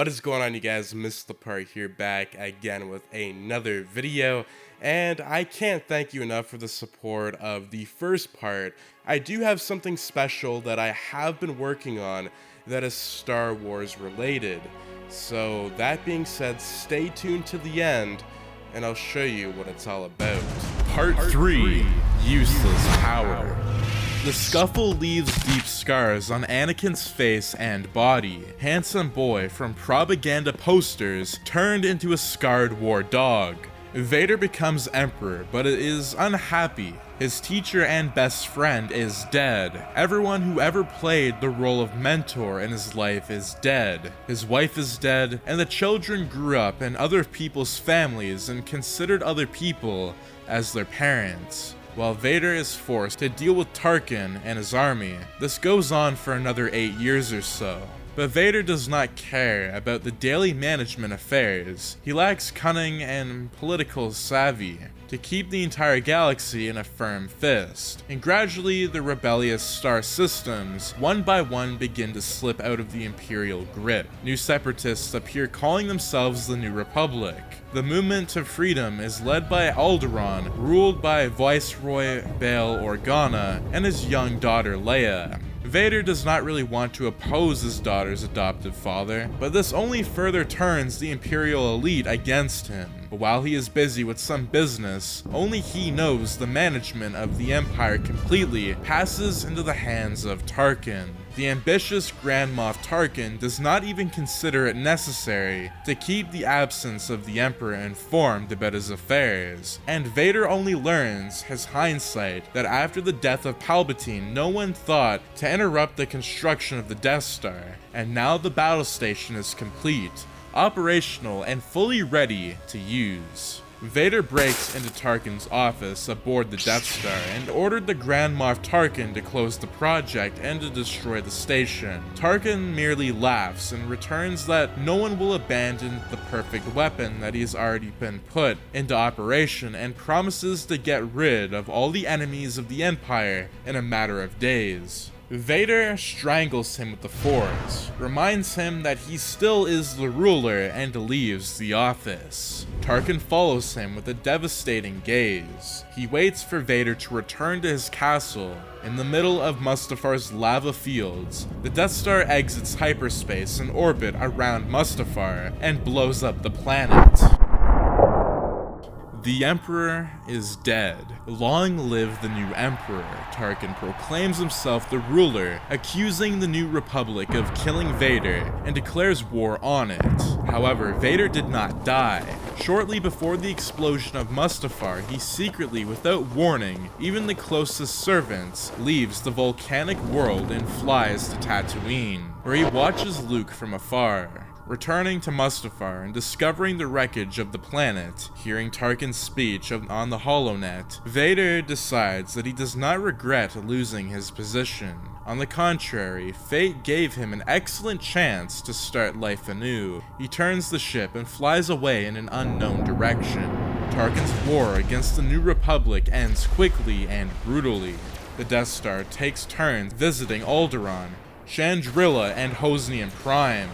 What is going on, you guys? MissedThePart here, back again with another video, and I can't thank you enough for the support of the first part. I do have something special that I have been working on that is Star Wars related. So that being said, stay tuned to the end and I'll show you what it's all about. Part 3, Useless Power. The scuffle leaves deep scars on Anakin's face and body. Handsome boy from propaganda posters turned into a scarred war dog. Vader becomes Emperor, but is unhappy. His teacher and best friend is dead. Everyone who ever played the role of mentor in his life is dead. His wife is dead, and the children grew up in other people's families and considered other people as their parents, while Vader is forced to deal with Tarkin and his army. This goes on for another 8 years or so. But Vader does not care about the daily management affairs. He lacks cunning and political savvy to keep the entire galaxy in a firm fist. And gradually, the rebellious star systems, one by one, begin to slip out of the Imperial grip. New separatists appear calling themselves the New Republic. The movement to freedom is led by Alderaan, ruled by Viceroy Bail Organa and his young daughter Leia. Vader does not really want to oppose his daughter's adoptive father, but this only further turns the Imperial elite against him. But while he is busy with some business, only he knows the management of the Empire completely passes into the hands of Tarkin. The ambitious Grand Moff Tarkin does not even consider it necessary to keep the absence of the Emperor informed about his affairs, and Vader only learns, his hindsight, that after the death of Palpatine, no one thought to interrupt the construction of the Death Star, and now the battle station is complete, operational, and fully ready to use. Vader breaks into Tarkin's office aboard the Death Star and ordered the Grand Moff Tarkin to close the project and to destroy the station. Tarkin merely laughs and returns that no one will abandon the perfect weapon that he's already been put into operation, and promises to get rid of all the enemies of the Empire in a matter of days. Vader strangles him with the Force, reminds him that he still is the ruler, and leaves the office. Tarkin follows him with a devastating gaze. He waits for Vader to return to his castle. In the middle of Mustafar's lava fields, the Death Star exits hyperspace in orbit around Mustafar and blows up the planet. The Emperor is dead. Long live the new Emperor. Tarkin proclaims himself the ruler, accusing the New Republic of killing Vader, and declares war on it. However, Vader did not die. Shortly before the explosion of Mustafar, he secretly, without warning even the closest servants, leaves the volcanic world and flies to Tatooine, where he watches Luke from afar. Returning to Mustafar and discovering the wreckage of the planet, hearing Tarkin's speech on the HoloNet, Vader decides that he does not regret losing his position. On the contrary, fate gave him an excellent chance to start life anew. He turns the ship and flies away in an unknown direction. Tarkin's war against the New Republic ends quickly and brutally. The Death Star takes turns visiting Alderaan, Chandrila, and Hosnian Prime,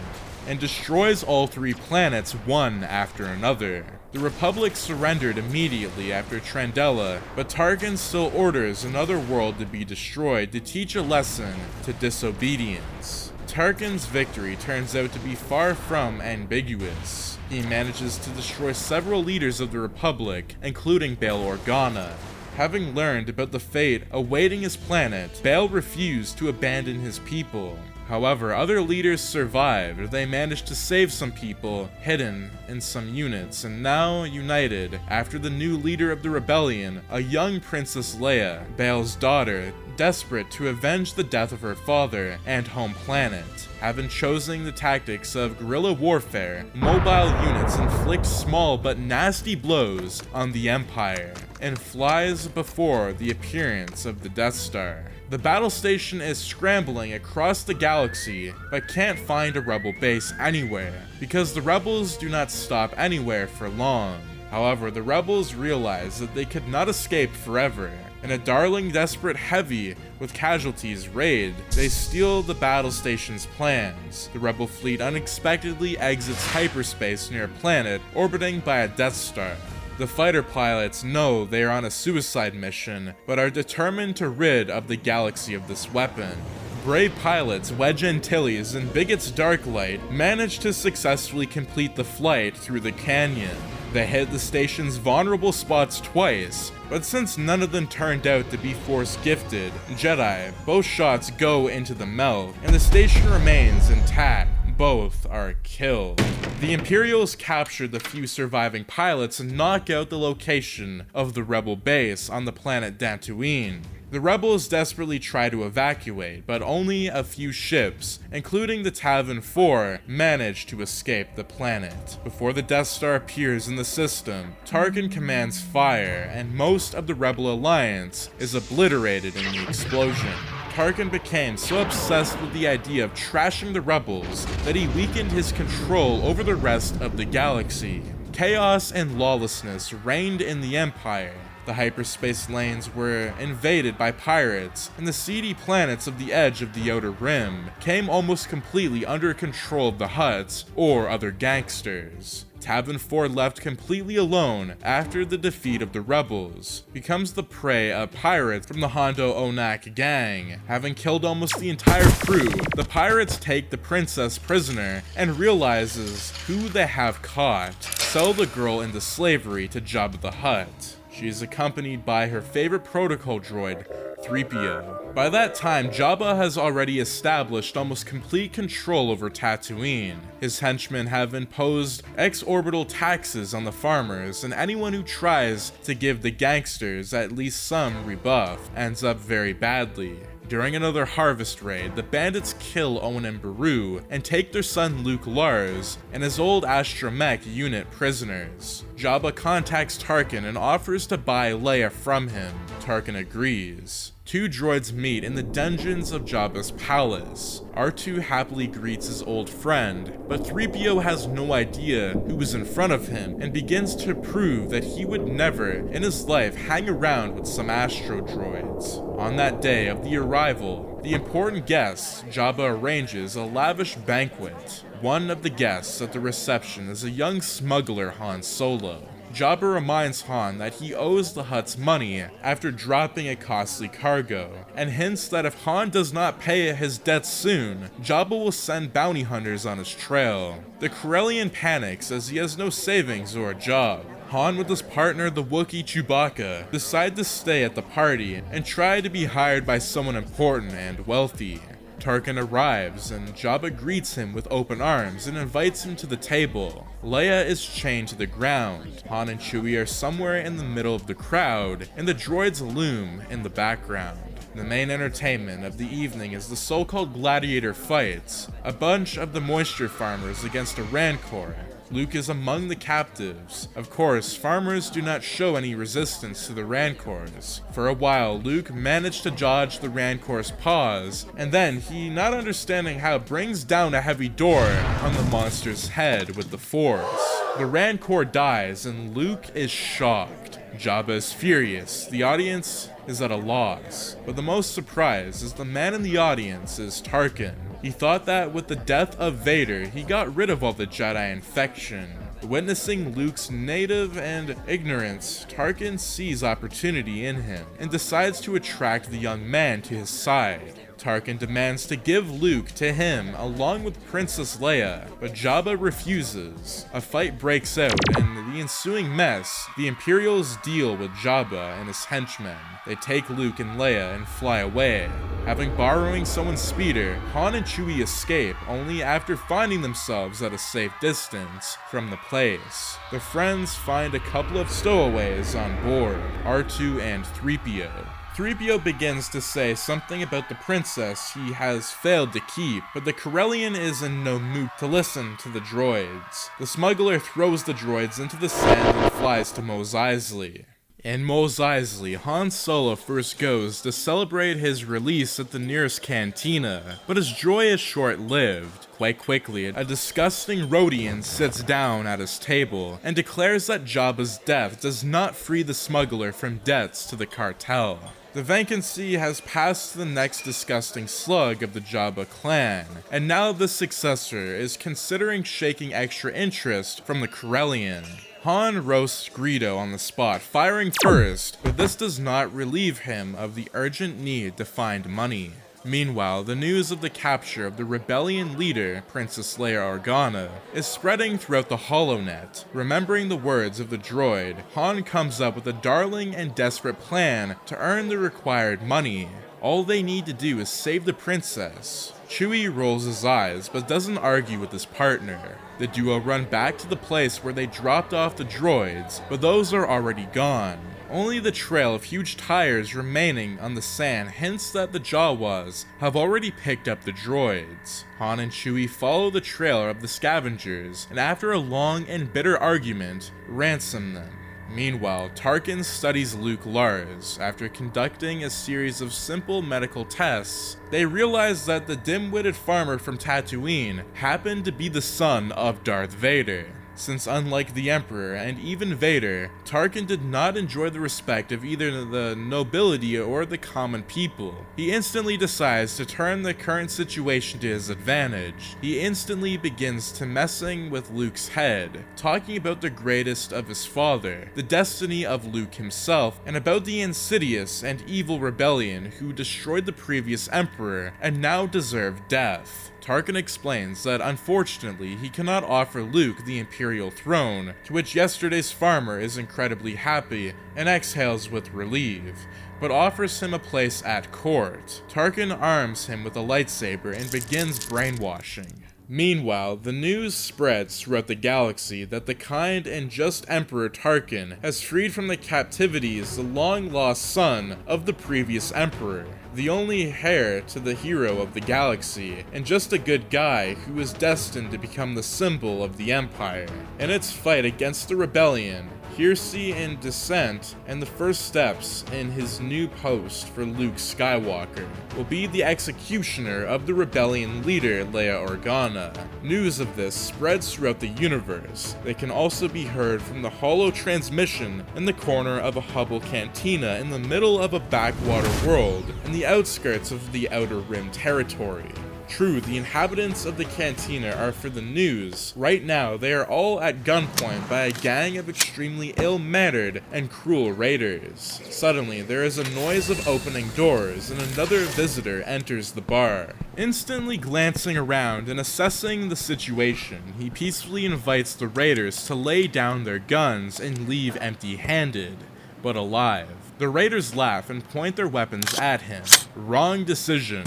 and destroys all 3 planets one after another. The Republic surrendered immediately after Trandela, but Tarkin still orders another world to be destroyed to teach a lesson to disobedience. Tarkin's victory turns out to be far from ambiguous. He manages to destroy several leaders of the Republic, including Bail Organa. Having learned about the fate awaiting his planet, Bail refused to abandon his people. However, other leaders survived. They managed to save some people hidden in some units, and now united after the new leader of the rebellion, a young Princess Leia, Bail's daughter, desperate to avenge the death of her father and home planet. Having chosen the tactics of guerrilla warfare, mobile units inflict small but nasty blows on the Empire, and flies before the appearance of the Death Star. The battle station is scrambling across the galaxy, but can't find a rebel base anywhere, because the rebels do not stop anywhere for long. However, the rebels realized that they could not escape forever. In a darling desperate heavy with casualties raid, they steal the battle station's plans. The rebel fleet unexpectedly exits hyperspace near a planet orbiting by a Death Star. The fighter pilots know they are on a suicide mission, but are determined to rid of the galaxy of this weapon. Brave pilots Wedge Antilles and Bigot's Darklight manage to successfully complete the flight through the canyon. They hit the station's vulnerable spots twice, but since none of them turned out to be Force-gifted Jedi, both shots go into the melt, and the station remains intact. Both are killed. The Imperials capture the few surviving pilots and knock out the location of the rebel base on the planet Dantooine. The rebels desperately try to evacuate, but only a few ships, including the Tavern 4, manage to escape the planet. Before the Death Star appears in the system, Tarkin commands fire, and most of the Rebel Alliance is obliterated in the explosion. Tarkin became so obsessed with the idea of trashing the rebels that he weakened his control over the rest of the galaxy. Chaos and lawlessness reigned in the Empire. The hyperspace lanes were invaded by pirates, and the seedy planets of the edge of the Outer Rim came almost completely under control of the Hutts or other gangsters. Tavern 4, left completely alone after the defeat of the rebels, becomes the prey of pirates from the Hondo Onak gang. Having killed almost the entire crew, the pirates take the princess prisoner and realizes who they have caught. Sell the girl into slavery to Jabba the Hutt. She is accompanied by her favorite protocol droid, 3PO. By that time, Jabba has already established almost complete control over Tatooine. His henchmen have imposed exorbital taxes on the farmers, and anyone who tries to give the gangsters at least some rebuff ends up very badly. During another harvest raid, the bandits kill Owen and Beru and take their son Luke Lars and his old astromech unit prisoners. Jabba contacts Tarkin and offers to buy Leia from him. Tarkin agrees. Two droids meet in the dungeons of Jabba's palace. R2 happily greets his old friend, but 3PO has no idea who is in front of him and begins to prove that he would never in his life hang around with some astro droids. On that day of the arrival, the important guests, Jabba arranges a lavish banquet. One of the guests at the reception is a young smuggler, Han Solo. Jabba reminds Han that he owes the Hutts money after dropping a costly cargo, and hints that if Han does not pay his debts soon, Jabba will send bounty hunters on his trail. The Corellian panics as he has no savings or a job. Han with his partner, the Wookiee Chewbacca, decide to stay at the party and try to be hired by someone important and wealthy. Tarkin arrives, and Jabba greets him with open arms and invites him to the table. Leia is chained to the ground. Han and Chewie are somewhere in the middle of the crowd, and the droids loom in the background. The main entertainment of the evening is the so-called gladiator fights, a bunch of the moisture farmers against a rancor. Luke is among the captives. Of course, farmers do not show any resistance to the Rancors. For a while, Luke managed to dodge the Rancor's paws, and then he, not understanding how, brings down a heavy door on the monster's head with the Force. The Rancor dies, and Luke is shocked. Jabba is furious. The audience is at a loss. But the most surprised is the man in the audience is Tarkin. He thought that with the death of Vader, he got rid of all the Jedi infection. Witnessing Luke's native and ignorance, Tarkin sees opportunity in him and decides to attract the young man to his side. Tarkin demands to give Luke to him along with Princess Leia, but Jabba refuses. A fight breaks out, and in the ensuing mess, the Imperials deal with Jabba and his henchmen. They take Luke and Leia and fly away. Having borrowing someone's speeder, Han and Chewie escape only after finding themselves at a safe distance from the place. The friends find a couple of stowaways on board, R2 and 3PO. 3PO begins to say something about the princess he has failed to keep, but the Corellian is in no mood to listen to the droids. The smuggler throws the droids into the sand and flies to Mos Eisley. In Mos Eisley, Han Solo first goes to celebrate his release at the nearest cantina, but his joy is short-lived. Quite quickly, a disgusting Rodian sits down at his table and declares that Jabba's death does not free the smuggler from debts to the cartel. The vacancy has passed to the next disgusting slug of the Jabba clan, and now the successor is considering shaking extra interest from the Corellian. Han roasts Greedo on the spot, firing first, but this does not relieve him of the urgent need to find money. Meanwhile, the news of the capture of the rebellion leader, Princess Leia Organa, is spreading throughout the HoloNet. Remembering the words of the droid, Han comes up with a darling and desperate plan to earn the required money. All they need to do is save the princess. Chewie rolls his eyes, but doesn't argue with his partner. The duo run back to the place where they dropped off the droids, but those are already gone. Only the trail of huge tires remaining on the sand hints that the Jawas have already picked up the droids. Han and Chewie follow the trail of the scavengers, and after a long and bitter argument, ransom them. Meanwhile, Tarkin studies Luke Lars. After conducting a series of simple medical tests, they realize that the dim-witted farmer from Tatooine happened to be the son of Darth Vader. Since unlike the Emperor and even Vader, Tarkin did not enjoy the respect of either the nobility or the common people. He instantly decides to turn the current situation to his advantage. He instantly begins to messing with Luke's head, talking about the greatest of his father, the destiny of Luke himself, and about the insidious and evil rebellion who destroyed the previous Emperor and now deserved death. Tarkin explains that unfortunately he cannot offer Luke the Imperial throne, to which yesterday's farmer is incredibly happy and exhales with relief, but offers him a place at court. Tarkin arms him with a lightsaber and begins brainwashing. Meanwhile, the news spreads throughout the galaxy that the kind and just Emperor Tarkin has freed from the captivities the long-lost son of the previous Emperor, the only heir to the hero of the galaxy, and just a good guy who is destined to become the symbol of the Empire. In its fight against the rebellion, Heresy and Dissent, and the first steps in his new post for Luke Skywalker will be the executioner of the rebellion leader Leia Organa. News of this spreads throughout the universe. They can also be heard from the holo transmission in the corner of a Hubble cantina in the middle of a backwater world in the outskirts of the Outer Rim territory. True, the inhabitants of the cantina are for the news. Right now, they are all at gunpoint by a gang of extremely ill-mannered and cruel raiders. Suddenly, there is a noise of opening doors, and another visitor enters the bar. Instantly glancing around and assessing the situation, he peacefully invites the raiders to lay down their guns and leave empty-handed, but alive. The raiders laugh and point their weapons at him. Wrong decision.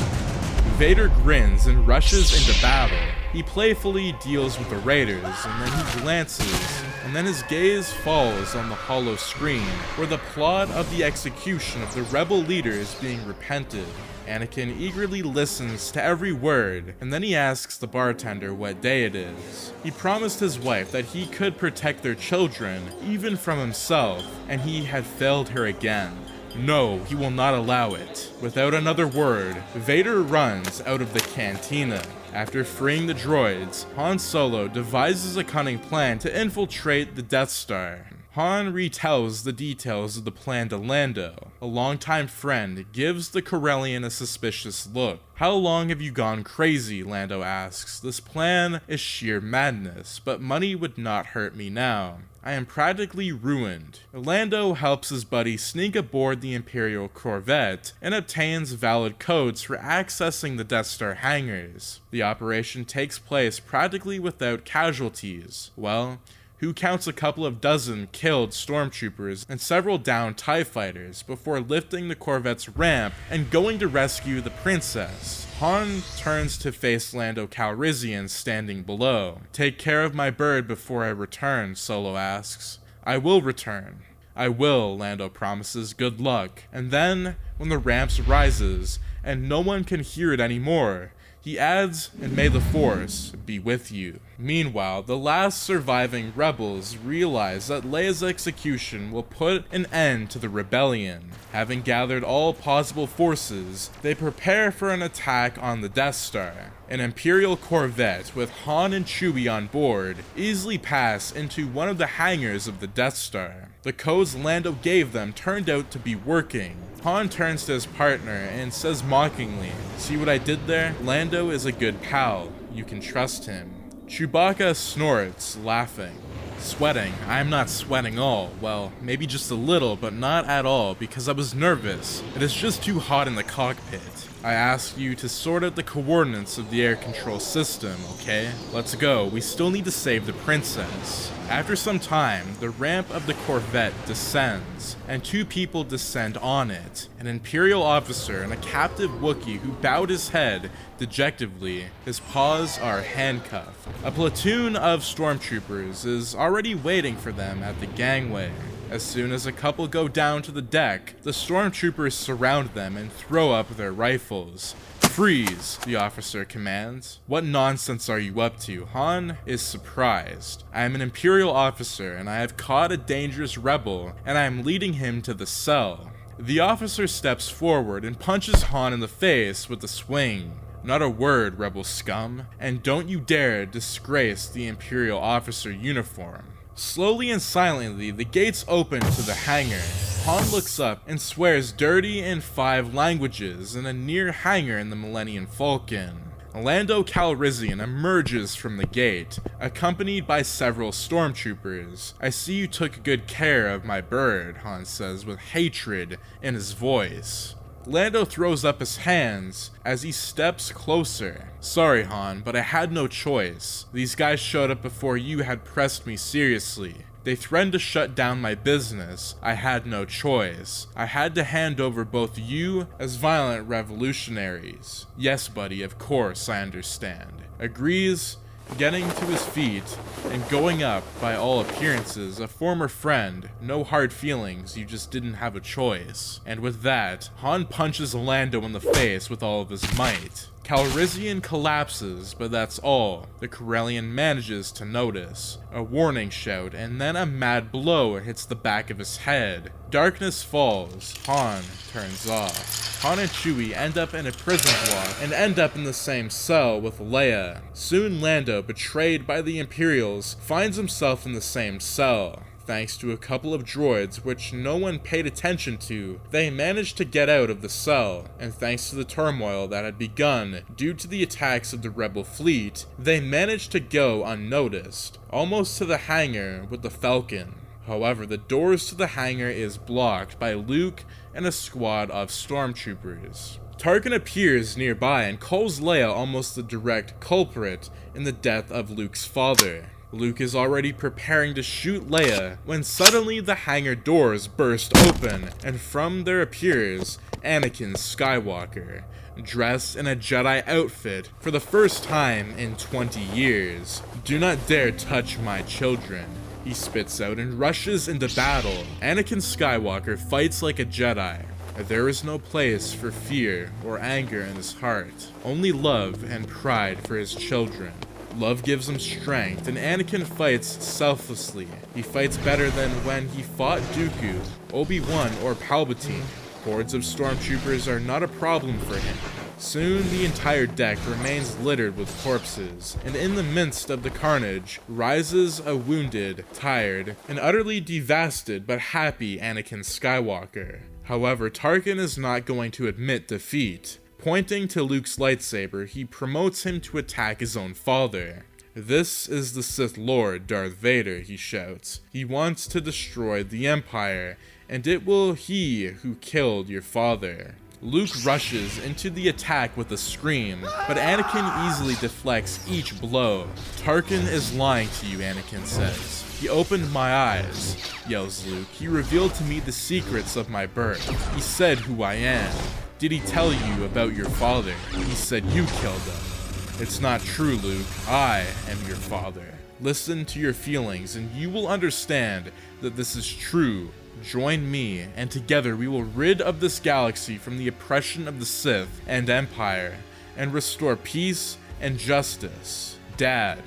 Vader grins and rushes into battle. He playfully deals with the raiders, and then he glances, and then his gaze falls on the holo screen, where the plot of the execution of the rebel leader is being repented. Anakin eagerly listens to every word, and then he asks the bartender what day it is. He promised his wife that he could protect their children, even from himself, and he had failed her again. No, he will not allow it. Without another word, Vader runs out of the cantina. After freeing the droids, Han Solo devises a cunning plan to infiltrate the Death Star. Han retells the details of the plan to Lando. A longtime friend gives the Corellian a suspicious look. "How long have you gone crazy?" Lando asks. "This plan is sheer madness, but money would not hurt me now. I am practically ruined." Lando helps his buddy sneak aboard the Imperial Corvette and obtains valid codes for accessing the Death Star hangars. The operation takes place practically without casualties. Well, who counts a couple of dozen killed stormtroopers and several downed TIE fighters before lifting the Corvette's ramp and going to rescue the princess. Han turns to face Lando Calrissian standing below. "Take care of my bird before I return," Solo asks. "I will return." "I will," Lando promises. "Good luck." And then, when the ramp rises and no one can hear it anymore, he adds, "And may the Force be with you." Meanwhile, the last surviving rebels realize that Leia's execution will put an end to the rebellion. Having gathered all possible forces, they prepare for an attack on the Death Star. An Imperial Corvette with Han and Chewie on board easily pass into one of the hangars of the Death Star. The codes Lando gave them turned out to be working. Han turns to his partner and says mockingly, "See what I did there? Lando is a good pal. You can trust him." Chewbacca snorts, laughing. Sweating? I'm not sweating all. Well, maybe just a little, but not at all, because I was nervous. It is just too hot in the cockpit. I asked you to sort out the coordinates of the air control system, okay? Let's go. We still need to save the princess. After some time, the ramp of the Corvette descends, and two people descend on it, an Imperial officer and a captive Wookiee who bowed his head dejectedly. His paws are handcuffed. A platoon of stormtroopers is already waiting for them at the gangway. As soon as a couple go down to the deck, the stormtroopers surround them and throw up their rifles. "Freeze," the officer commands. "What nonsense are you up to?" Han is surprised. "I am an Imperial officer and I have caught a dangerous rebel and I am leading him to the cell." The officer steps forward and punches Han in the face with a swing. "Not a word, rebel scum, and don't you dare disgrace the Imperial officer uniform." Slowly and silently, the gates open to the hangar. Han looks up and swears dirty in 5 languages in a near hangar in the Millennium Falcon. Lando Calrissian emerges from the gate, accompanied by several stormtroopers. "I see you took good care of my bird," Han says with hatred in his voice. Lando throws up his hands as he steps closer. "Sorry, Han, but I had no choice. These guys showed up before you had pressed me seriously. They threatened to shut down my business. I had no choice. I had to hand over both you as violent revolutionaries." "Yes, buddy, of course, I understand," agrees, getting to his feet and going up, by all appearances, a former friend. "No hard feelings, you just didn't have a choice." And with that, Han punches Lando in the face with all of his might. Calrissian collapses, but that's all. The Corellian manages to notice. A warning shout, and then a mad blow hits the back of his head. Darkness falls. Han turns off. Han and Chewie end up in a prison block and end up in the same cell with Leia. Soon Lando, betrayed by the Imperials, finds himself in the same cell. Thanks to a couple of droids which no one paid attention to, they managed to get out of the cell, and thanks to the turmoil that had begun due to the attacks of the rebel fleet, they managed to go unnoticed, almost to the hangar with the Falcon. However, the doors to the hangar is blocked by Luke and a squad of stormtroopers. Tarkin appears nearby and calls Leia almost the direct culprit in the death of Luke's father. Luke is already preparing to shoot Leia when suddenly the hangar doors burst open, and from there appears Anakin Skywalker, dressed in a Jedi outfit for the first time in 20 years. "Do not dare touch my children," he spits out and rushes into battle. Anakin Skywalker fights like a Jedi. There is no place for fear or anger in his heart, only love and pride for his children. Love gives him strength, and Anakin fights selflessly. He fights better than when he fought Dooku, Obi-Wan, or Palpatine. Hordes of stormtroopers are not a problem for him. Soon the entire deck remains littered with corpses, and in the midst of the carnage rises a wounded, tired, and utterly devastated but happy Anakin Skywalker. However, Tarkin is not going to admit defeat. Pointing to Luke's lightsaber, he promotes him to attack his own father. "This is the Sith Lord, Darth Vader," he shouts. "He wants to destroy the Empire, and it will he who killed your father." Luke rushes into the attack with a scream, but Anakin easily deflects each blow. "Tarkin is lying to you," Anakin says. "He opened my eyes," yells Luke. "He revealed to me the secrets of my birth. He said who I am. Did he tell you about your father? He said you killed him." "It's not true, Luke. I am your father. Listen to your feelings and you will understand that this is true. Join me, and together we will rid of this galaxy from the oppression of the Sith and Empire, and restore peace and justice. Dad,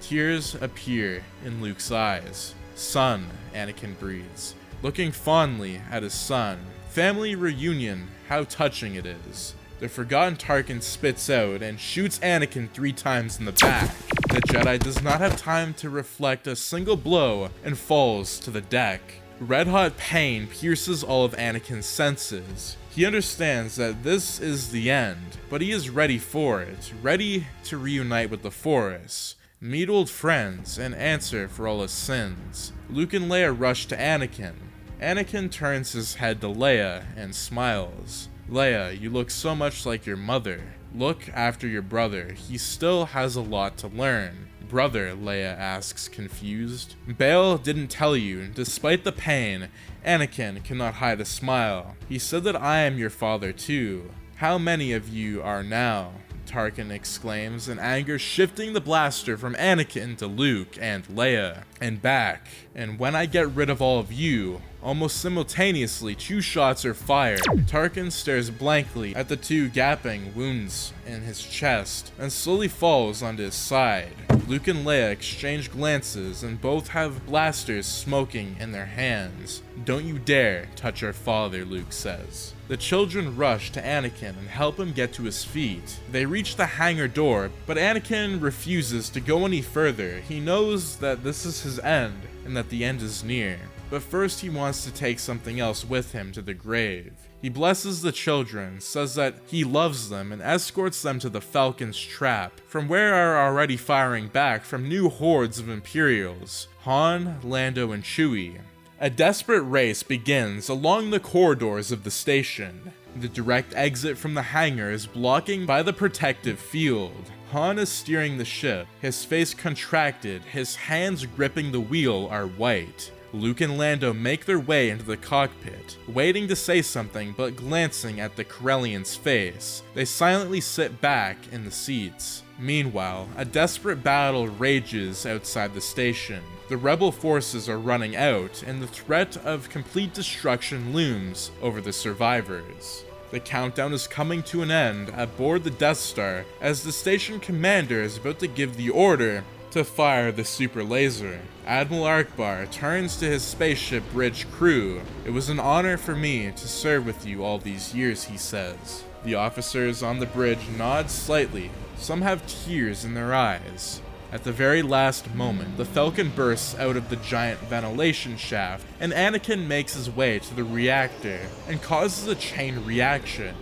Tears appear in Luke's eyes. "Son," Anakin breathes, looking fondly at his son. "Family reunion, how touching it is." The forgotten Tarkin spits out and shoots Anakin 3 times in the back. The Jedi does not have time to reflect a single blow and falls to the deck. Red-hot pain pierces all of Anakin's senses. He understands that this is the end, but he is ready for it, ready to reunite with the Force, meet old friends, and answer for all his sins. Luke and Leia rush to Anakin. Anakin turns his head to Leia and smiles. "Leia, you look so much like your mother. Look after your brother, he still has a lot to learn." "Brother?" Leia asks, confused. "Bail didn't tell you." Despite the pain, Anakin cannot hide a smile. "He said that I am your father too." "How many of you are now?" Tarkin exclaims, in anger shifting the blaster from Anakin to Luke and Leia, and back. "And when I get rid of all of you," almost simultaneously, 2 shots are fired. Tarkin stares blankly at the 2 gaping wounds in his chest, and slowly falls onto his side. Luke and Leia exchange glances, and both have blasters smoking in their hands. "Don't you dare touch our father," Luke says. The children rush to Anakin and help him get to his feet. They reach the hangar door, but Anakin refuses to go any further. He knows that this is his end, and that the end is near. But first he wants to take something else with him to the grave. He blesses the children, says that he loves them, and escorts them to the Falcon's trap, from where are already firing back from new hordes of Imperials, Han, Lando, and Chewie. A desperate race begins along the corridors of the station. The direct exit from the hangar is blocking by the protective field. Han is steering the ship, his face contracted, his hands gripping the wheel are white. Luke and Lando make their way into the cockpit, waiting to say something but glancing at the Corellian's face. They silently sit back in the seats. Meanwhile, a desperate battle rages outside the station. The rebel forces are running out, and the threat of complete destruction looms over the survivors. The countdown is coming to an end aboard the Death Star as the station commander is about to give the order to fire the super laser. Admiral Akbar turns to his spaceship bridge crew. "It was an honor for me to serve with you all these years," he says. The officers on the bridge nod slightly. Some have tears in their eyes. At the very last moment, the Falcon bursts out of the giant ventilation shaft, and Anakin makes his way to the reactor and causes a chain reaction.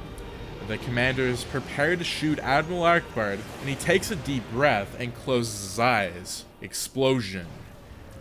The commanders prepare to shoot Admiral Akbar, and he takes a deep breath and closes his eyes. Explosion.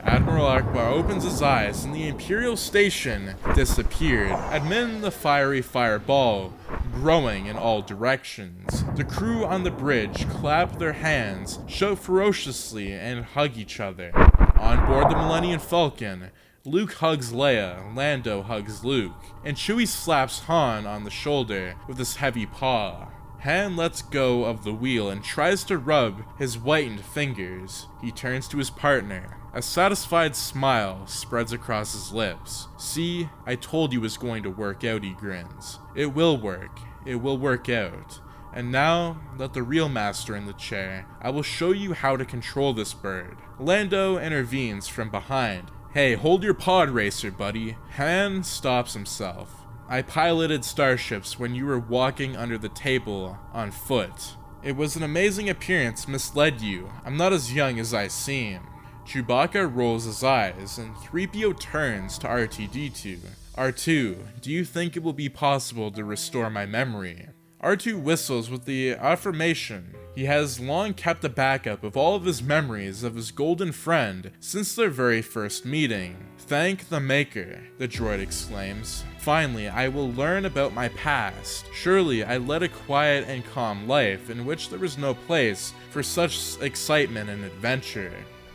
Admiral Akbar opens his eyes, and the Imperial station disappeared amid the fiery fireball, growing in all directions. The crew on the bridge clap their hands, shout ferociously, and hug each other. On board the Millennium Falcon, Luke hugs Leia, Lando hugs Luke, and Chewie slaps Han on the shoulder with his heavy paw. Han lets go of the wheel and tries to rub his whitened fingers. He turns to his partner. A satisfied smile spreads across his lips. "See, I told you it was going to work out," he grins. "It will work. It will work out. And now, let the real master in the chair. I will show you how to control this bird." Lando intervenes from behind. "Hey, hold your pod racer, buddy." Han stops himself. "I piloted starships when you were walking under the table on foot. It was an amazing appearance misled you. I'm not as young as I seem." Chewbacca rolls his eyes, and 3PO turns to R2-D2. "R2, do you think it will be possible to restore my memory?" R2 whistles with the affirmation. He has long kept a backup of all of his memories of his golden friend since their very first meeting. "Thank the Maker," the droid exclaims. "Finally, I will learn about my past. Surely I led a quiet and calm life in which there was no place for such excitement and adventure."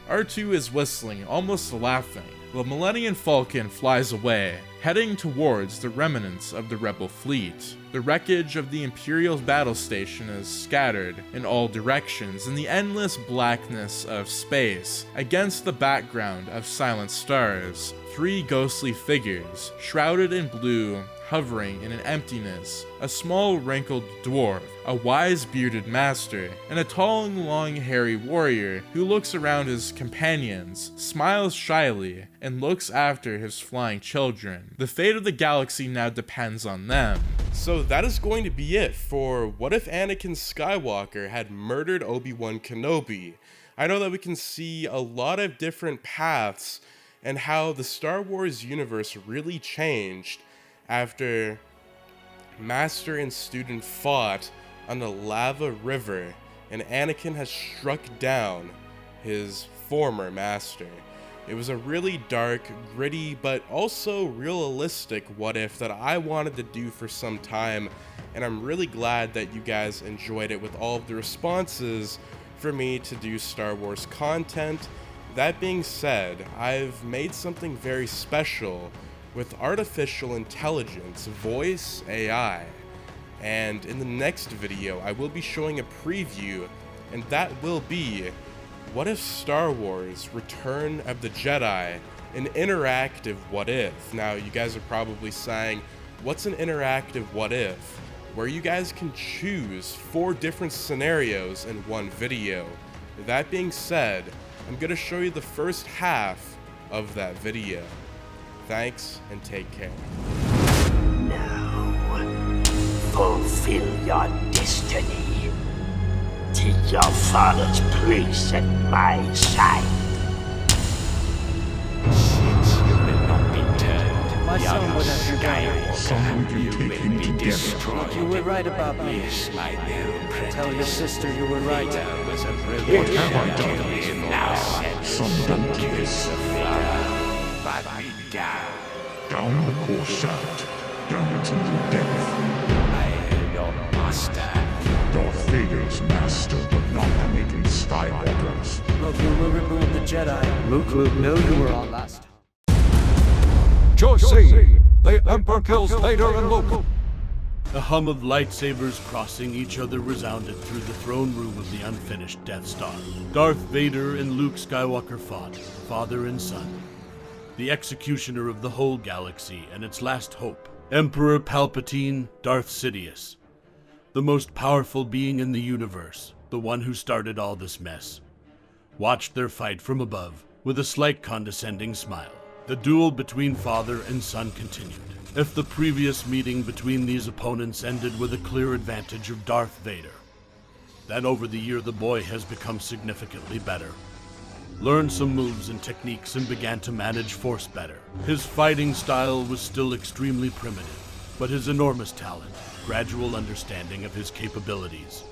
R2 is whistling, almost laughing. The Millennium Falcon flies away, heading towards the remnants of the Rebel fleet. The wreckage of the Imperial battle station is scattered in all directions in the endless blackness of space, against the background of silent stars. 3 ghostly figures, shrouded in blue, hovering in an emptiness, a small wrinkled dwarf, a wise bearded master, and a tall and long hairy warrior who looks around his companions, smiles shyly, and looks after his flying children. The fate of the galaxy now depends on them. So that is going to be it for What If Anakin Skywalker Had Murdered Obi-Wan Kenobi. I know that we can see a lot of different paths and how the Star Wars universe really changed after Master and student fought on the lava river and Anakin has struck down his former master. It was a really dark, gritty, but also realistic what if that I wanted to do for some time, and I'm really glad that you guys enjoyed it with all of the responses for me to do Star Wars content. That being said, I've made something very special with artificial intelligence, voice AI. And in the next video, I will be showing a preview, and that will be What If Star Wars Return of the Jedi, an interactive what if. Now, you guys are probably saying, what's an interactive what if? Where you guys can choose 4 different scenarios in one video. That being said, I'm going to show you the first half of that video. Thanks, and take care. Now, fulfill your destiny. Take your father's place at my side. Since you will not be turned, my son would have Skywalker, you will be destroyed. You were right about me. Yes, my new apprentice. Tell your sister you were right. Vader was a brilliant have I done? Son of kiss of Vader. But me down. Down the course shaft, down into death. I am your master. Darth Vader's master, but not Anakin Skywalker's. Look, you will remove the Jedi. Luke, no, you were on last. Choice C. The Emperor kills Vader and Luke. The hum of lightsabers crossing each other resounded through the throne room of the unfinished Death Star. Darth Vader and Luke Skywalker fought, father and son. The executioner of the whole galaxy and its last hope, Emperor Palpatine, Darth Sidious. The most powerful being in the universe, the one who started all this mess. Watched their fight from above, with a slight condescending smile. The duel between father and son continued. If the previous meeting between these opponents ended with a clear advantage of Darth Vader, then over the year the boy has become significantly better. Learned some moves and techniques and began to manage force better. His fighting style was still extremely primitive, but his enormous talent, gradual understanding of his capabilities,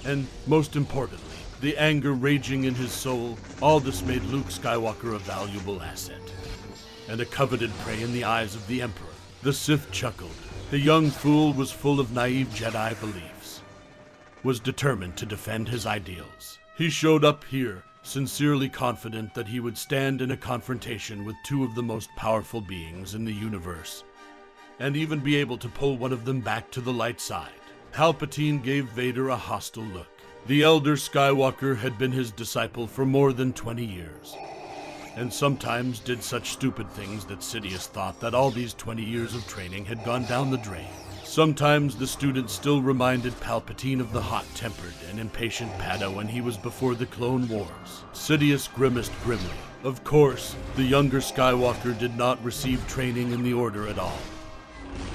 and most importantly, the anger raging in his soul, all this made Luke Skywalker a valuable asset, and a coveted prey in the eyes of the Emperor. The Sith chuckled. The young fool was full of naive Jedi beliefs, was determined to defend his ideals. He showed up here, sincerely confident that he would stand in a confrontation with 2 of the most powerful beings in the universe, and even be able to pull one of them back to the light side. Palpatine gave Vader a hostile look. The elder Skywalker had been his disciple for more than 20 years, and sometimes did such stupid things that Sidious thought that all these 20 years of training had gone down the drain. Sometimes the student still reminded Palpatine of the hot-tempered and impatient Padawan he was before the Clone Wars. Sidious grimaced grimly. Of course, the younger Skywalker did not receive training in the Order at all.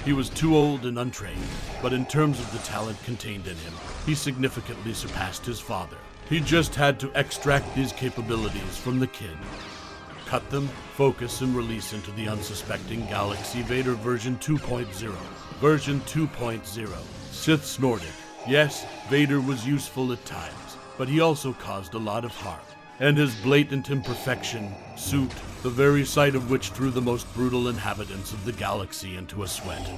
He was too old and untrained, but in terms of the talent contained in him, he significantly surpassed his father. He just had to extract these capabilities from the kid. Cut them, focus, and release into the unsuspecting galaxy Vader version 2.0. Version 2.0. Sith snorted. Yes, Vader was useful at times, but he also caused a lot of harm. And his blatant imperfection, suit, the very sight of which threw the most brutal inhabitants of the galaxy into a sweat,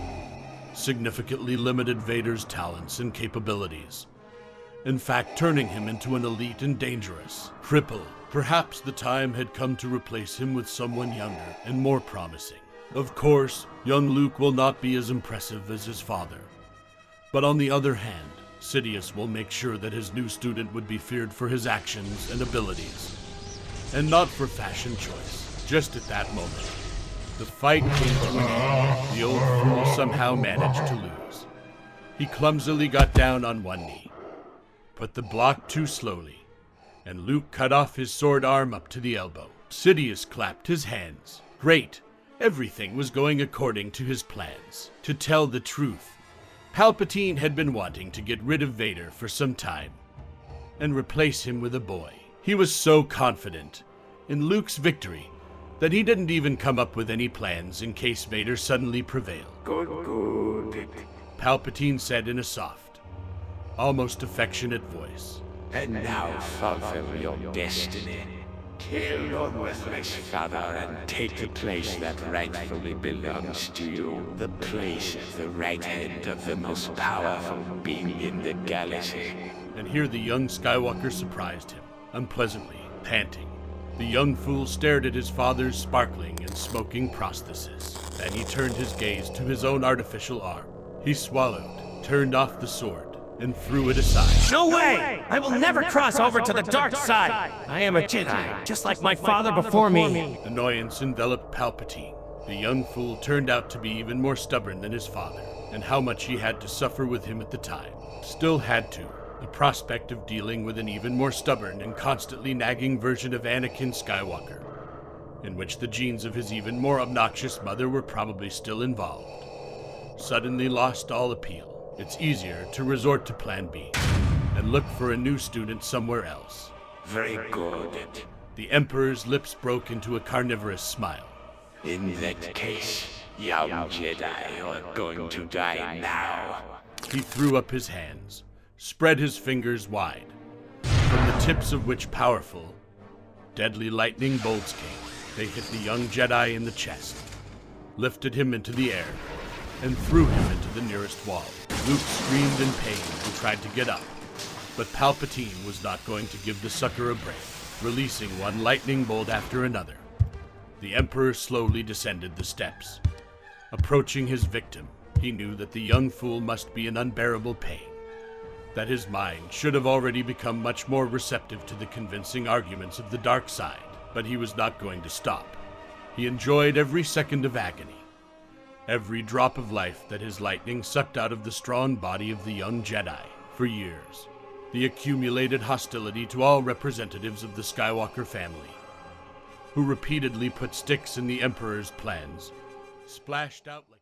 significantly limited Vader's talents and capabilities. In fact, turning him into an elite and dangerous cripple. Perhaps the time had come to replace him with someone younger and more promising. Of course, young Luke will not be as impressive as his father. But on the other hand, Sidious will make sure that his new student would be feared for his actions and abilities, and not for fashion choice. Just at that moment, The fight came to an end. The old fool somehow managed to lose. He clumsily got down on one knee, put the block too slowly, and Luke cut off his sword arm up to the elbow. Sidious clapped his hands. Great! Everything was going according to his plans. To tell the truth, Palpatine had been wanting to get rid of Vader for some time and replace him with a boy. He was so confident in Luke's victory that he didn't even come up with any plans in case Vader suddenly prevailed. Good. Palpatine said in a soft, almost affectionate voice. And now fulfill your destiny. Kill your worthless father and take the place that rightfully belongs to you. The place at the right hand of the most powerful being in the galaxy. And here the young Skywalker surprised him, unpleasantly, panting. The young fool stared at his father's sparkling and smoking prosthesis. Then he turned his gaze to his own artificial arm. He swallowed, turned off the sword, and threw it aside. No way! I will never cross over to the dark side! I am a Jedi, just like my father before me. Annoyance enveloped Palpatine. The young fool turned out to be even more stubborn than his father, and how much he had to suffer with him at the time. Still had to. The prospect of dealing with an even more stubborn and constantly nagging version of Anakin Skywalker, in which the genes of his even more obnoxious mother were probably still involved, suddenly lost all appeal. It's easier to resort to Plan B and look for a new student somewhere else. Very good. The Emperor's lips broke into a carnivorous smile. In that case, young Jedi are going to die now. He threw up his hands, spread his fingers wide, from the tips of which powerful, deadly lightning bolts came. They hit the young Jedi in the chest, lifted him into the air, and threw him into the nearest wall. Luke screamed in pain and tried to get up, but Palpatine was not going to give the sucker a break, releasing one lightning bolt after another. The Emperor slowly descended the steps. Approaching his victim, he knew that the young fool must be in unbearable pain, that his mind should have already become much more receptive to the convincing arguments of the dark side, but he was not going to stop. He enjoyed every second of agony, every drop of life that his lightning sucked out of the strong body of the young Jedi. For years, the accumulated hostility to all representatives of the Skywalker family, who repeatedly put sticks in the Emperor's plans, splashed out like